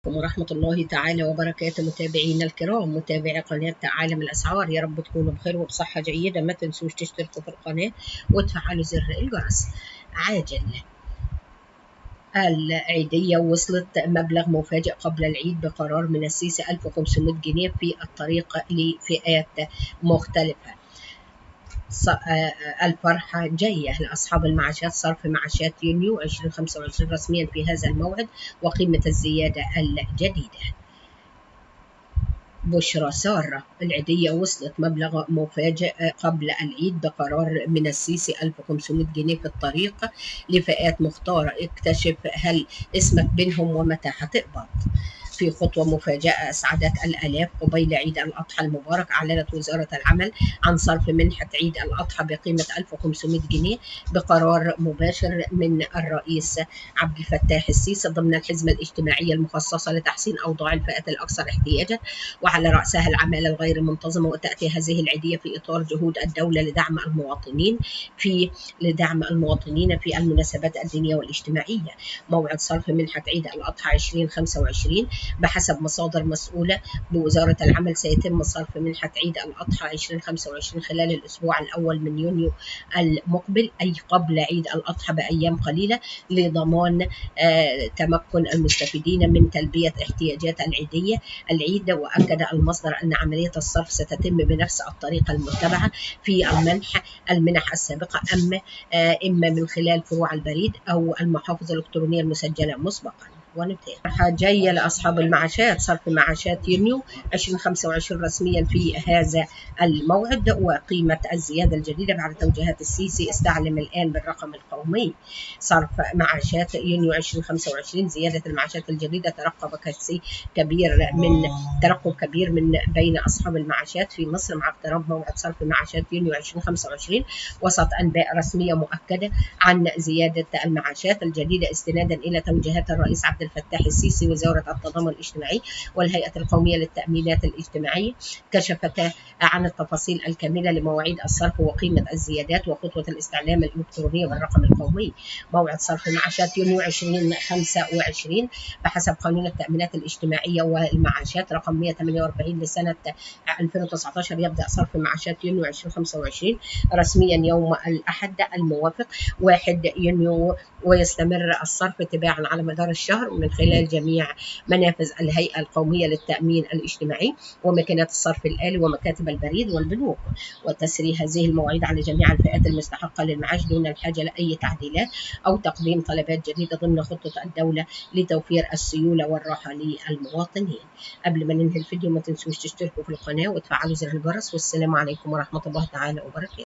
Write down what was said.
ورحمة الله تعالى وبركاته. متابعينا الكرام، متابعي قناة عالم الأسعار، يا رب تكونوا بخير وبصحة جيدة. ما تنسوش تشتركوا في القناة وتفعلوا زر الجرس. عاجل العيدية وصلت مبلغ مفاجئ قبل العيد بقرار من السيسي 1500 جنيه في الطريق لفئات مختلفة. الفرحة جاية لأصحاب المعاشات. صرف معاشات يونيو 2025 رسميا في هذا الموعد وقيمة الزيادة الجديدة. بشرى سارة، العيدية وصلت مبلغ مفاجئ قبل العيد بقرار من السيسي 1500 جنيه في الطريق لفئات مختارة. اكتشف هل اسمك بينهم ومتى هتقبض. في خطوة مفاجئة أسعدت الآلاف قبيل عيد الأضحى المبارك، أعلنت وزارة العمل عن صرف منحة عيد الأضحى بقيمة 1500 جنيه بقرار مباشر من الرئيس عبد الفتاح السيسي ضمن الحزمة الاجتماعية المخصصة لتحسين أوضاع الفئات الأكثر احتياجا، وعلى رأسها العمالة الغير منتظمة. وتأتي هذه العيدية في إطار جهود الدولة لدعم المواطنين في المناسبات الدينية والاجتماعية. موعد صرف منحة عيد الأضحى 2025 بحسب مصادر مسؤولة بوزارة العمل سيتم صرف منحة عيد الأضحى 2025 خلال الأسبوع الأول من يونيو المقبل، أي قبل عيد الأضحى بأيام قليلة، لضمان تمكن المستفيدين من تلبية احتياجات العيد. وأكد المصدر أن عملية الصرف ستتم بنفس الطريقة المتبعة في المنح السابقة، إما من خلال فروع البريد أو المحافظ الإلكترونية المسجلة مسبقا. ونتابع جاية لأصحاب المعاشات. صرف معاشات يونيو 2025 رسميا في هذا الموعد وقيمة الزيادة الجديدة بعد توجيهات السيسي. استعلم الآن بالرقم القومي. صرف معاشات يونيو 2025 زيادة المعاشات الجديدة ترقب كبير من بين أصحاب المعاشات في مصر مع اقتراب موعد صرف معاشات يونيو 2025. وسط أنباء رسمية مؤكدة عن زيادة المعاشات الجديدة استنادا إلى توجيهات الرئيس عبد الفتاح السيسي. وزارة التضامن الاجتماعي والهيئة القومية للتأمينات الاجتماعية كشفتا عن التفاصيل الكاملة لمواعيد الصرف وقيمة الزيادات وخطوة الاستعلام الإلكترونية بالرقم القومي. موعد صرف معاشات يونيو 2025 بحسب قانون التأمينات الاجتماعية والمعاشات رقم 148 لسنة 2019 يبدأ صرف معاشات يونيو 2025 رسميا يوم الأحد الموافق 1 يونيو، ويستمر الصرف تباعا على مدار الشهر من خلال جميع منافذ الهيئة القومية للتأمين الاجتماعي وماكينات الصرف الآلي ومكاتب البريد والبنوك. وتسري هذه المواعيد على جميع الفئات المستحقة للمعاش دون الحاجة لأي تعديلات أو تقديم طلبات جديدة ضمن خطة الدولة لتوفير السيولة والراحة للمواطنين. قبل ما ننهي الفيديو ما تنسوش تشتركوا في القناة وتفعلوا زر الجرس، والسلام عليكم ورحمة الله تعالى وبركاته.